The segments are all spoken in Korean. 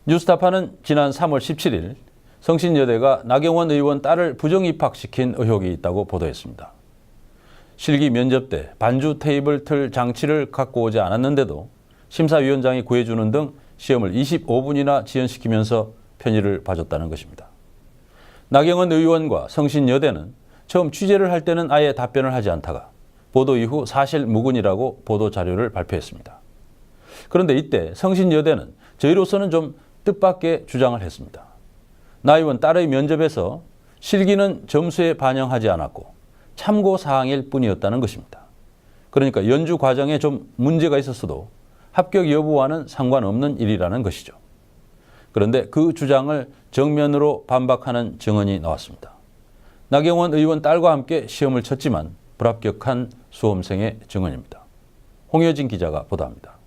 뉴스타파는 지난 3월 17일 성신여대가 나경원 의원 딸을 부정입학시킨 의혹이 있다고 보도했습니다. 실기 면접 때 반주 테이블 틀 장치를 갖고 오지 않았는데도 심사위원장이 구해주는 등 시험을 25분이나 지연시키면서 편의를 봐줬다는 것입니다. 나경원 의원과 성신여대는 처음 취재를 할 때는 아예 답변을 하지 않다가 보도 이후 사실 무근이라고 보도 자료를 발표했습니다. 그런데 이때 성신여대는 저희로서는 좀 뜻밖의 주장을 했습니다. 나 의원 딸의 면접에서 실기는 점수에 반영하지 않았고 참고사항일 뿐이었다는 것입니다. 그러니까 연주 과정에 좀 문제가 있었어도 합격 여부와는 상관없는 일이라는 것이죠. 그런데 그 주장을 정면으로 반박하는 증언이 나왔습니다. 나경원 의원 딸과 함께 시험을 쳤지만 불합격한 수험생의 증언입니다. 홍효진 기자가 보도합니다.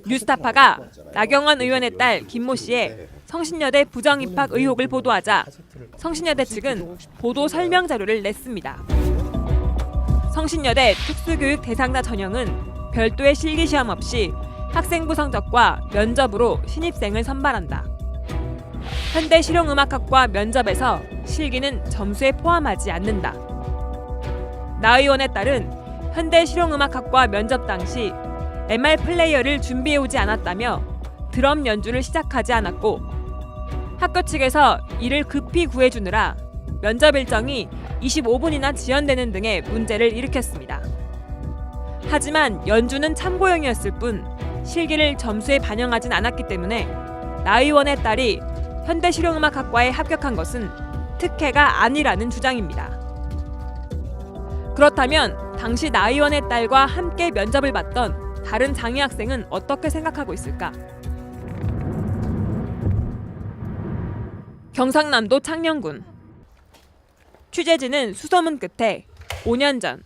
뉴스타파가 나경원 의원의 딸 김모 씨의 성신여대 부정입학 의혹을 보도하자 성신여대 측은 보도 설명 자료를 냈습니다. 성신여대 특수교육 대상자 전형은 별도의 실기시험 없이 학생부 성적과 면접으로 신입생을 선발한다. 현대실용음악학과 면접에서 실기는 점수에 포함하지 않는다. 나 의원의 딸은 현대실용음악학과 면접 당시 MR 플레이어를 준비해오지 않았다며 드럼 연주를 시작하지 않았고 학교 측에서 이를 급히 구해주느라 면접 일정이 25분이나 지연되는 등의 문제를 일으켰습니다. 하지만 연주는 참고용이었을 뿐 실기를 점수에 반영하진 않았기 때문에 나 의원의 딸이 현대실용음악학과에 합격한 것은 특혜가 아니라는 주장입니다. 그렇다면 당시 나 의원의 딸과 함께 면접을 봤던 다른 장애 학생은 어떻게 생각하고 있을까? 경상남도 창녕군. 취재진은 수소문 끝에 5년 전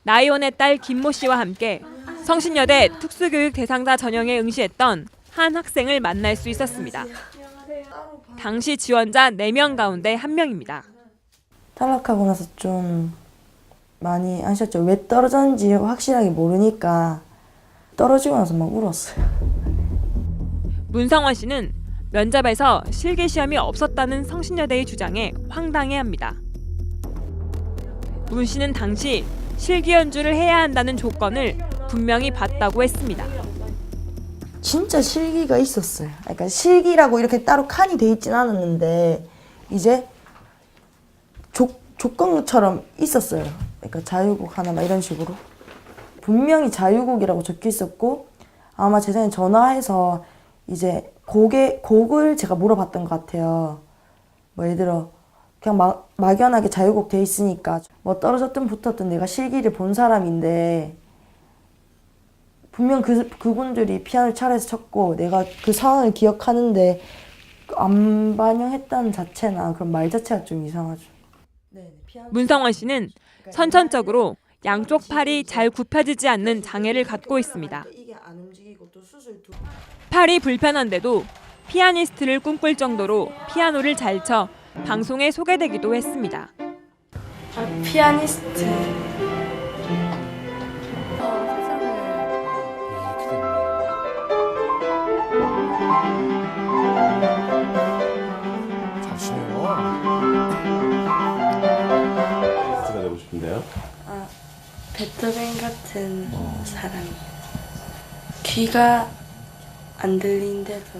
나 의원의 딸 김모 씨와 함께 성신여대 특수교육 대상자 전형에 응시했던 한 학생을 만날 수 있었습니다. 당시 지원자 4명 가운데 1명입니다. 탈락하고 나서 좀 많이 아셨죠? 왜 떨어졌는지 확실하게 모르니까 떨어지고 나서 막 울었어요. 문성원 씨는 면접에서 실기시험이 없었다는 성신여대의 주장에 황당해합니다. 문 씨는 당시 실기 연주를 해야 한다는 조건을 분명히 봤다고 했습니다. 진짜 실기가 있었어요. 그러니까 실기라고 이렇게 따로 칸이 돼 있진 않았는데 이제 조건처럼 있었어요. 그러니까 자유곡 하나 막 이런 식으로. 분명히 자유곡이라고 적혀 있었고 아마 제 생각에 전화해서 이제 곡을 제가 물어봤던 것 같아요. 뭐 예를 들어 그냥 막연하게 자유곡 돼 있으니까 뭐 떨어졌든 붙었든 내가 실기를 본 사람인데 분명 그분들이 피아노를 차례에서 쳤고 내가 그 상황을 기억하는데 안 반영했다는 자체나 그런 말 자체가 좀 이상하죠. 문성원 씨는 선천적으로 양쪽 팔이 잘 굽혀지지 않는 장애를 갖고 있습니다. 팔이 불편한데도 피아니스트를 꿈꿀 정도로 피아노를 잘 쳐 방송에 소개되기도 했습니다. 피아니스트. 잘하시네요. 가수가 되고 싶은데요? 베토벤 같은 사람. 귀가 안 들린데도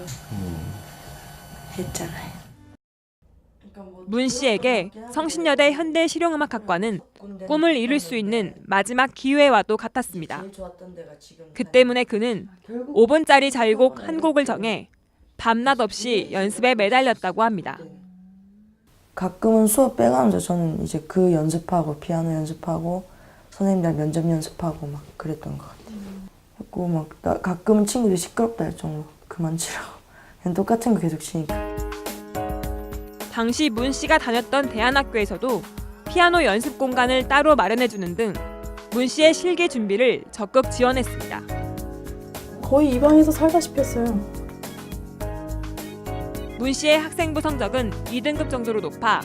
했잖아요. 문 씨에게 성신여대 현대실용음악학과는 꿈을 이룰 수 있는 마지막 기회와도 같았습니다. 그 때문에 그는 5분짜리 자유곡 한 곡을 정해 밤낮 없이 연습에 매달렸다고 합니다. 가끔은 수업 빼가면서 저는 이제 그 연습하고 피아노 연습하고 선생님들 면접 연습하고 막 그랬던 것 같아요. 그리고 막 가끔은 친구들이 시끄럽다 할 정도로 그만 치라고. 그냥 똑같은 거 계속 치니까. 당시 문 씨가 다녔던 대안학교에서도 피아노 연습 공간을 따로 마련해주는 등 문 씨의 실기 준비를 적극 지원했습니다. 거의 이 방에서 살다시피 했어요. 문 씨의 학생부 성적은 2등급 정도로 높아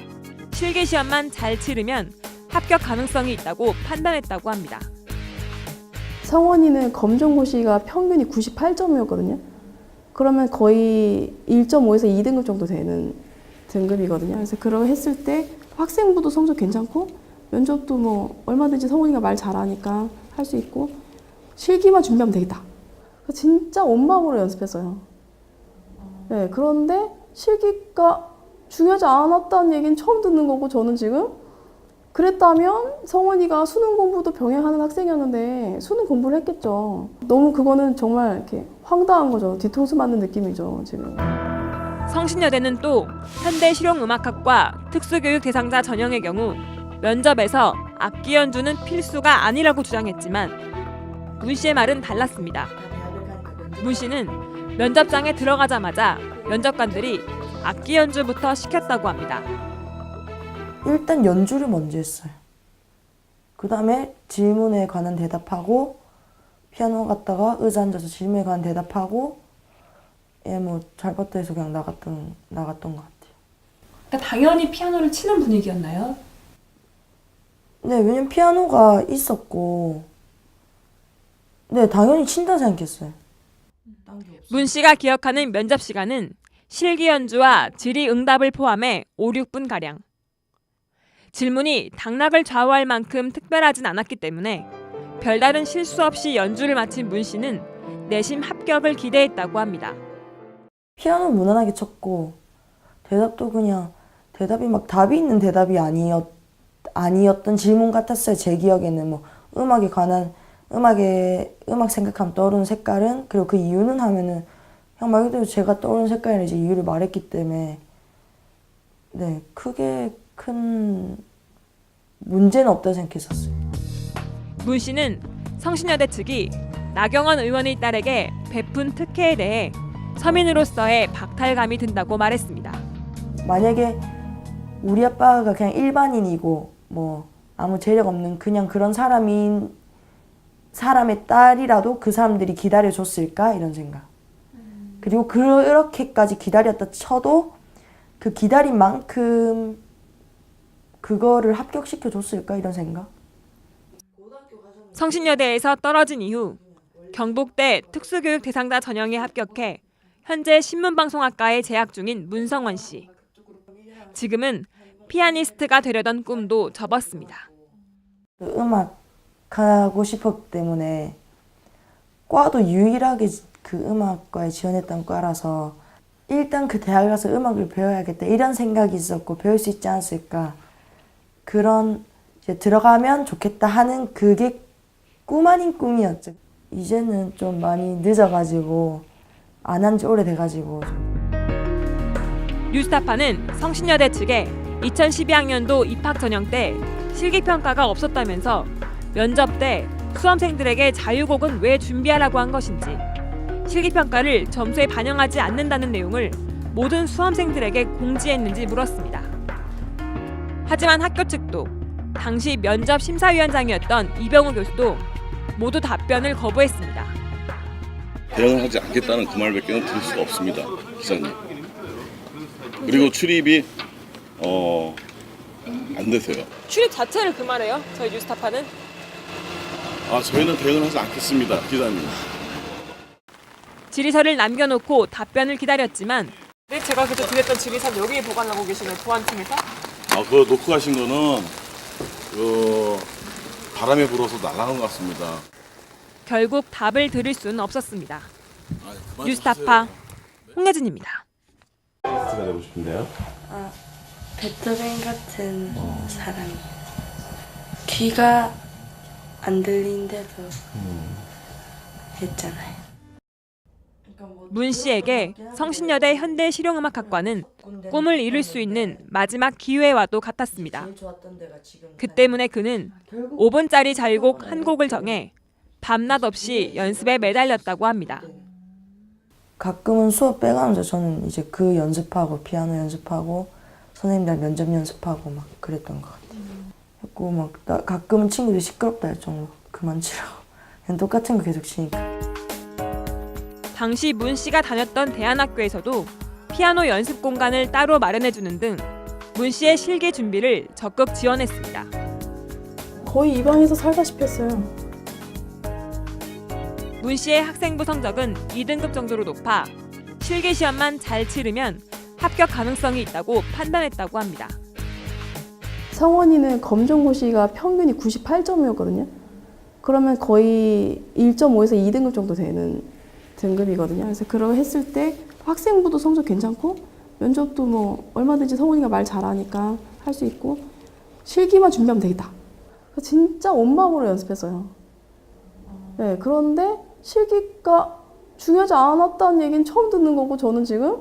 실기 시험만 잘 치르면 합격 가능성이 있다고 판단했다고 합니다. 성원이는 검정고시가 평균이 98점이었거든요. 그러면 거의 1.5에서 2등급 정도 되는 등급이거든요. 그래서 그러고 했을 때 학생부도 성적 괜찮고 면접도 뭐 얼마든지 성원이가 말 잘하니까 할 수 있고 실기만 준비하면 되겠다. 진짜 온 마음으로 연습했어요. 네, 그런데 실기가 중요하지 않았다는 얘기는 처음 듣는 거고 저는 지금 그랬다면 성원이가 수능 공부도 병행하는 학생이었는데 수능 공부를 했겠죠. 너무 그거는 정말 이렇게 황당한 거죠. 뒤통수 맞는 느낌이죠, 지금. 성신여대는 또 현대실용음악학과 특수교육 대상자 전형의 경우 면접에서 악기 연주는 필수가 아니라고 주장했지만 문 씨의 말은 달랐습니다. 문 씨는 면접장에 들어가자마자 면접관들이 악기 연주부터 시켰다고 합니다. 일단 연주를 먼저 했어요. 그 다음에 질문에 관한 대답하고 피아노 갔다가 의자 앉아서 질문에 관한 대답하고 뭐 잘 봤다 해서 그냥 나갔던 것 같아요. 그러니까 당연히 피아노를 치는 분위기였나요? 네, 왜냐면 피아노가 있었고 네, 당연히 친다 생각했어요. 문 씨가 기억하는 면접 시간은 실기 연주와 질의응답을 포함해 5, 6분가량. 질문이 당락을 좌우할 만큼 특별하진 않았기 때문에 별다른 실수 없이 연주를 마친 문 씨는 내심 합격을 기대했다고 합니다. 피아노 무난하게 쳤고 대답도 그냥 대답이 막 답이 있는 대답이 아니었던 질문 같았어요. 제 기억에는 뭐 음악에 관한 음악 생각하면 떠오르는 색깔은 그리고 그 이유는 하면은 그냥 말 그대로 제가 떠오르는 색깔이나 이제 이유를 말했기 때문에 네, 크게 큰 문제는 없다 생각했었어요. 문 씨는 성신여대 측이 나경원 의원의 딸에게 베푼 특혜에 대해 서민으로서의 박탈감이 든다고 말했습니다. 만약에 우리 아빠가 그냥 일반인이고 뭐 아무 재력 없는 그냥 그런 사람의 딸이라도 그 사람들이 기다려줬을까 이런 생각. 그리고 그렇게까지 기다렸다 쳐도 그 기다린 만큼 그거를 합격시켜 줬을까 이런 생각. 성신여대에서 떨어진 이후 경북대 특수교육 대상자 전형에 합격해 현재 신문방송학과에 재학 중인 문성원 씨. 지금은 피아니스트가 되려던 꿈도 접었습니다. 음악 하고 싶었기 때문에 과도 유일하게 그 음악과에 지원했던 과라서 일단 그 대학에 가서 음악을 배워야겠다 이런 생각이 있었고 배울 수 있지 않았을까 그런 이제 들어가면 좋겠다 하는 그게 꿈 아닌 꿈이었죠. 이제는 좀 많이 늦어가지고 안 한 지 오래돼가지고. 뉴스타파는 성신여대 측에 2012학년도 입학 전형 때 실기평가가 없었다면서 면접 때 수험생들에게 자유곡은 왜 준비하라고 한 것인지 실기평가를 점수에 반영하지 않는다는 내용을 모든 수험생들에게 공지했는지 물었습니다. 하지만 학교 측도 당시 면접 심사위원장이었던 이병우 교수도 모두 답변을 거부했습니다. 대응을 하지 않겠다는 그 말밖에 들을 수가 없습니다, 기자님. 그리고 출입이 안 되세요. 출입 자체를 금하래요. 저희 뉴스타파는. 저희는 대응을 하지 않겠습니다, 기자님. 질의서를 남겨놓고 답변을 기다렸지만 제가 그때 드렸던 질의서 여기 보관하고 계시는 보안팀에서 그거 놓고 가신 거는 바람에 불어서 날아간 것 같습니다. 결국 답을 들을 수는 없었습니다. 그만 뉴스타파 주세요. 홍예진입니다. 아티스트가 되고 싶은데요? 베토벤 같은 사람이 귀가 안 들린데도 했잖아요. 문 씨에게 성신여대 현대실용음악학과는 꿈을 이룰 수 있는 마지막 기회와도 같았습니다. 그 때문에 그는 5분짜리 자유곡 한 곡을 정해 밤낮 없이 연습에 매달렸다고 합니다. 가끔은 수업 빼가면서 저는 이제 그 연습하고 피아노 연습하고 선생님들 면접 연습하고 막 그랬던 것 같아요. 그리고 막 가끔은 친구들이 시끄럽다 할 정도 그만 치라고 그냥 똑같은 거 계속 치니까. 당시 문 씨가 다녔던 대안학교에서도 피아노 연습 공간을 따로 마련해주는 등 문 씨의 실기 준비를 적극 지원했습니다. 거의 이 방에서 살다시피 했어요. 문 씨의 학생부 성적은 2등급 정도로 높아 실기 시험만 잘 치르면 합격 가능성이 있다고 판단했다고 합니다. 성원이는 검정고시가 평균이 98점이었거든요. 그러면 거의 1.5에서 2등급 정도 되는 등급이거든요. 그래서 그걸 했을 때 학생부도 성적 괜찮고 면접도 뭐 얼마든지 성원이가 말 잘하니까 할 수 있고 실기만 준비하면 되겠다. 그래서 진짜 온 마음으로 연습했어요. 네, 그런데 실기가 중요하지 않았다는 얘기는 처음 듣는 거고 저는 지금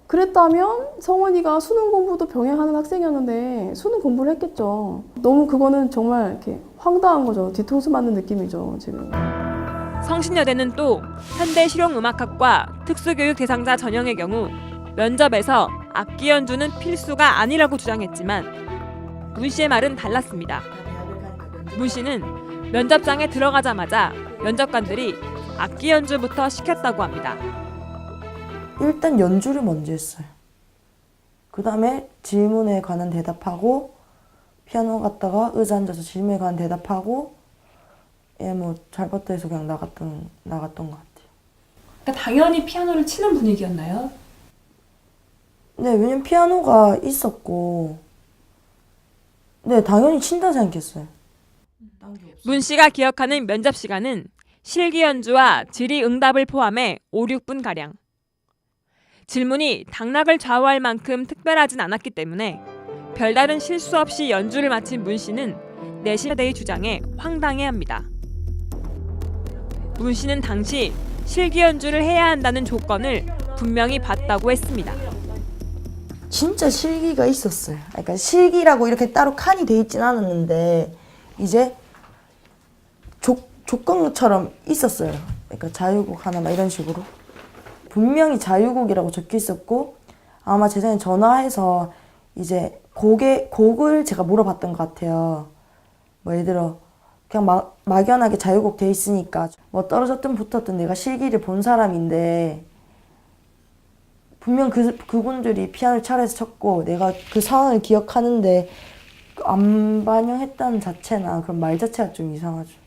그랬다면 성원이가 수능 공부도 병행하는 학생이었는데 수능 공부를 했겠죠. 너무 그거는 정말 이렇게 황당한 거죠. 뒤통수 맞는 느낌이죠, 지금. 성신여대는 또 현대실용음악학과 특수교육 대상자 전형의 경우 면접에서 악기 연주는 필수가 아니라고 주장했지만 문 씨의 말은 달랐습니다. 문 씨는 면접장에 들어가자마자 면접관들이 악기 연주부터 시켰다고 합니다. 일단 연주를 먼저 했어요. 그 다음에 질문에 관한 대답하고 피아노 갔다가 의자 앉아서 질문에 관한 대답하고 뭐 잘 봤다 해서 그냥 나갔던 것 같아요. 그러니까 당연히 피아노를 치는 분위기였나요? 네, 왜냐면 피아노가 있었고 네, 당연히 친다 생각했어요. 문 씨가 기억하는 면접 시간은 실기 연주와 질의응답을 포함해 5, 6분가량. 질문이 당락을 좌우할 만큼 특별하진 않았기 때문에 별다른 실수 없이 연주를 마친 문 씨는 내신여대의 주장에 황당해합니다. 문 씨는 당시 실기 연주를 해야 한다는 조건을 분명히 봤다고 했습니다. 진짜 실기가 있었어요. 그러니까 실기라고 이렇게 따로 칸이 돼 있진 않았는데 이제 조건처럼 있었어요. 그러니까 자유곡 하나 막 이런 식으로. 분명히 자유곡이라고 적혀 있었고 아마 제 생각에 전화해서 이제 곡을 제가 물어봤던 것 같아요. 뭐 예를 들어 그냥 막연하게 자유곡 돼 있으니까 뭐 떨어졌든 붙었든 내가 실기를 본 사람인데 분명 그분들이 피아노를 차례에서 쳤고 내가 그 상황을 기억하는데 안 반영했다는 자체나 그런 말 자체가 좀 이상하죠.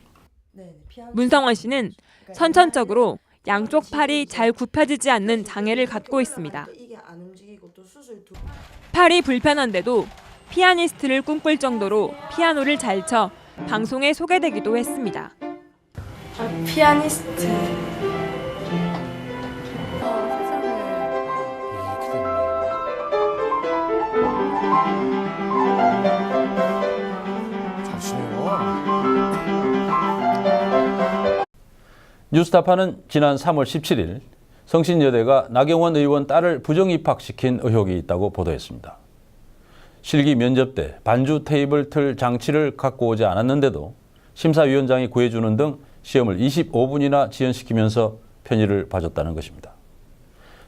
문성원 씨는 선천적으로 양쪽 팔이 잘 굽혀지지 않는 장애를 갖고 있습니다. 팔이 불편한데도 피아니스트를 꿈꿀 정도로 피아노를 잘 쳐 방송에 소개되기도 했습니다. 피아니스트. 뉴스타파는 지난 3월 17일 성신여대가 나경원 의원 딸을 부정 입학시킨 의혹이 있다고 보도했습니다. 실기 면접 때 반주 테이블 틀 장치를 갖고 오지 않았는데도 심사위원장이 구해주는 등 시험을 25분이나 지연시키면서 편의를 봐줬다는 것입니다.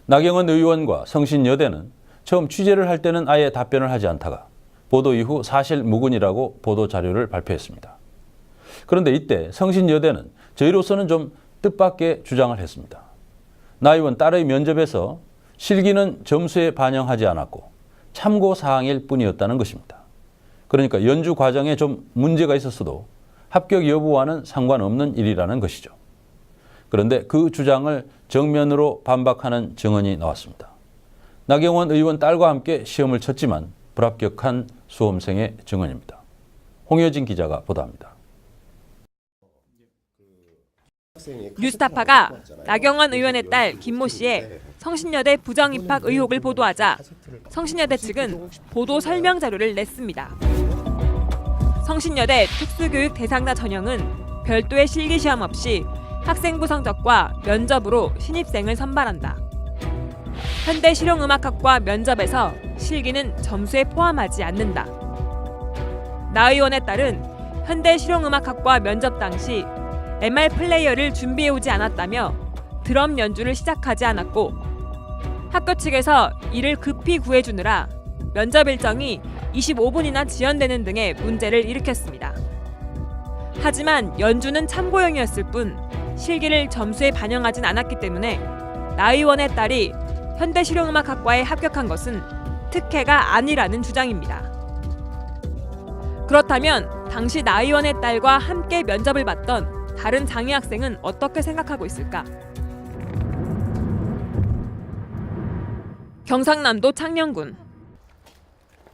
나경원 의원과 성신여대는 처음 취재를 할 때는 아예 답변을 하지 않다가 보도 이후 사실 무근이라고 보도 자료를 발표했습니다. 그런데 이때 성신여대는 저희로서는 좀 뜻밖의 주장을 했습니다. 나 의원 딸의 면접에서 실기는 점수에 반영하지 않았고 참고사항일 뿐이었다는 것입니다. 그러니까 연주 과정에 좀 문제가 있었어도 합격 여부와는 상관없는 일이라는 것이죠. 그런데 그 주장을 정면으로 반박하는 증언이 나왔습니다. 나경원 의원 딸과 함께 시험을 쳤지만 불합격한 수험생의 증언입니다. 홍효진 기자가 보도합니다. 뉴스타파가 나경원 의원의 딸 김모 씨의 성신여대 부정 입학 의혹을 보도하자 성신여대 측은 보도 설명 자료를 냈습니다. 성신여대 특수교육 대상자 전형은 별도의 실기시험 없이 학생부 성적과 면접으로 신입생을 선발한다. 현대실용음악학과 면접에서 실기는 점수에 포함하지 않는다. 나 의원의 딸은 현대실용음악학과 면접 당시 MR 플레이어를 준비해오지 않았다며 드럼 연주를 시작하지 않았고 학교 측에서 이를 급히 구해주느라 면접 일정이 25분이나 지연되는 등의 문제를 일으켰습니다. 하지만 연주는 참고용이었을 뿐 실기를 점수에 반영하진 않았기 때문에 나 의원의 딸이 현대실용음악학과에 합격한 것은 특혜가 아니라는 주장입니다. 그렇다면 당시 나 의원의 딸과 함께 면접을 봤던 다른 장애 학생은 어떻게 생각하고 있을까? 경상남도 창녕군.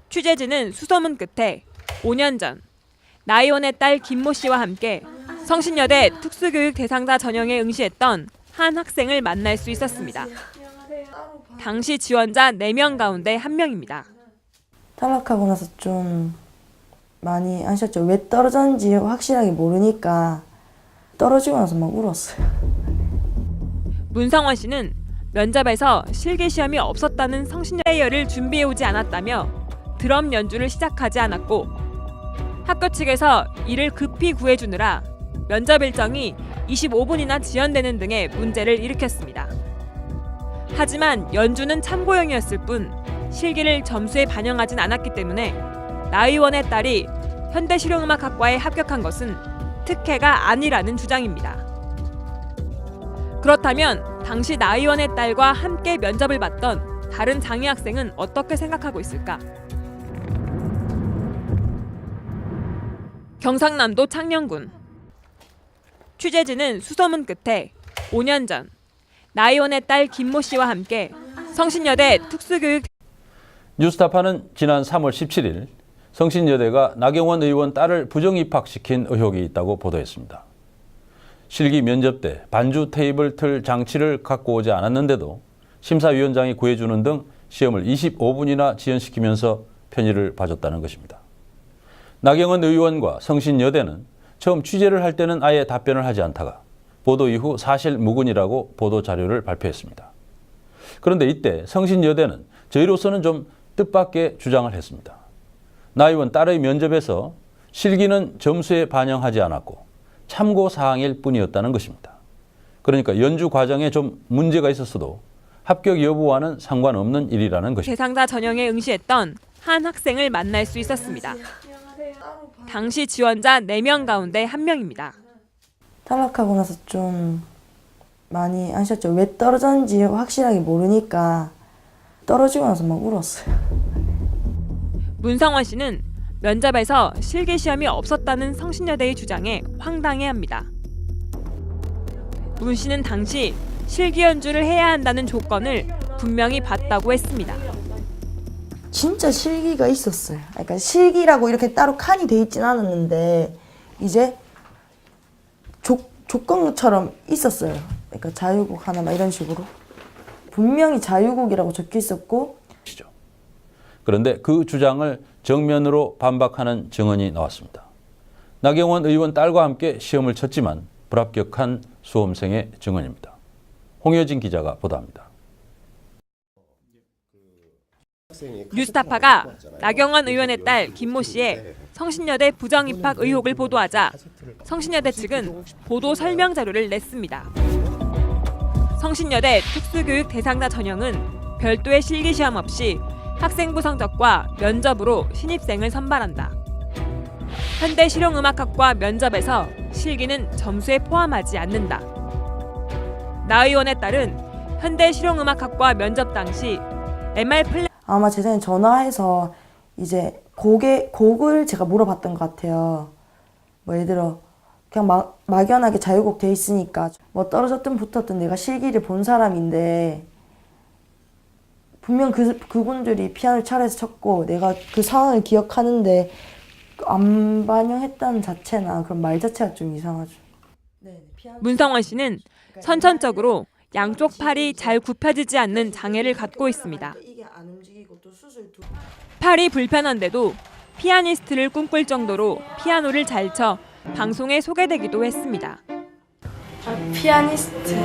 취재진은 수소문 끝에 5년 전 나의원의 딸 김모 씨와 함께 성신여대 특수교육 대상자 전형에 응시했던 한 학생을 만날 수 있었습니다. 당시 지원자 4명 가운데 1명입니다. 탈락하고 나서 좀 많이 아셨죠? 왜 떨어졌는지 확실하게 모르니까 떨어지고 나서 막 울었어요. 문성원 씨는 면접에서 실기시험이 없었다는 성신여대를 준비해오지 않았다며 드럼 연주를 시작하지 않았고 학교 측에서 이를 급히 구해주느라 면접 일정이 25분이나 지연되는 등의 문제를 일으켰습니다. 하지만 연주는 참고용이었을 뿐 실기를 점수에 반영하진 않았기 때문에 나 의원의 딸이 현대실용음악학과에 합격한 것은 특혜가 아니라는 주장입니다. 그렇다면 당시 나 의원의 딸과 함께 면접을 봤던 다른 장애 학생은 어떻게 생각하고 있을까? 경상남도 창녕군. 취재진은 수소문 끝에 5년 전 나 의원의 딸 김모 씨와 함께 성신여대 특수교육 뉴스타파는 지난 3월 17일 성신여대가 나경원 의원 딸을 부정 입학시킨 의혹이 있다고 보도했습니다. 실기 면접 때 반주 테이블 틀 장치를 갖고 오지 않았는데도 심사위원장이 구해주는 등 시험을 25분이나 지연시키면서 편의를 봐줬다는 것입니다. 나경원 의원과 성신여대는 처음 취재를 할 때는 아예 답변을 하지 않다가 보도 이후 사실 무근이라고 보도 자료를 발표했습니다. 그런데 이때 성신여대는 저희로서는 좀 뜻밖의 주장을 했습니다. 나 의원 딸의 면접에서 실기는 점수에 반영하지 않았고 참고사항일 뿐이었다는 것입니다. 그러니까 연주 과정에 좀 문제가 있었어도 합격 여부와는 상관없는 일이라는 것입니다. 대상자 전형에 응시했던 한 학생을 만날 수 있었습니다. 당시 지원자 4명 가운데 1명입니다. 탈락하고 나서 좀 많이 아셨죠? 왜 떨어졌는지 확실하게 모르니까 떨어지고 나서 막 울었어요. 문성원 씨는 면접에서 실기시험이 없었다는 성신여대의 주장에 황당해합니다. 문 씨는 당시 실기 연주를 해야 한다는 조건을 분명히 봤다고 했습니다. 진짜 실기가 있었어요. 그러니까 실기라고 이렇게 따로 칸이 돼 있진 않았는데 이제 조건처럼 있었어요. 그러니까 자유곡 하나 막 이런 식으로. 분명히 자유곡이라고 적혀 있었고. 그런데 그 주장을 정면으로 반박하는 증언이 나왔습니다. 나경원 의원 딸과 함께 시험을 쳤지만 불합격한 수험생의 증언입니다. 홍효진 기자가 보도합니다. 뉴스타파가 나경원 의원의 딸 김모 씨의 성신여대 부정 입학 의혹을 보도하자 성신여대 측은 보도 설명 자료를 냈습니다. 성신여대 특수교육 대상자 전형은 별도의 실기시험 없이 학생부 성적과 면접으로 신입생을 선발한다. 현대실용음악학과 면접에서 실기는 점수에 포함하지 않는다. 나 의원의 딸은 현대실용음악학과 면접 당시 MR 플레이 아마 제 생각에 전화해서 이제 곡을 제가 물어봤던 것 같아요. 뭐 예를 들어 그냥 막연하게 자유곡 돼 있으니까 뭐 떨어졌든 붙었든 내가 실기를 본 사람인데 분명 그분들이 피아노를 차례에서 쳤고 내가 그 상황을 기억하는데 안 반영했다는 자체나 그런 말 자체가 좀 이상하죠. 문성원 씨는 선천적으로 양쪽 팔이 잘 굽혀지지 않는 장애를 갖고 있습니다. 팔이 불편한데도 피아니스트를 꿈꿀 정도로 피아노를 잘 쳐 방송에 소개되기도 했습니다. 피아니스트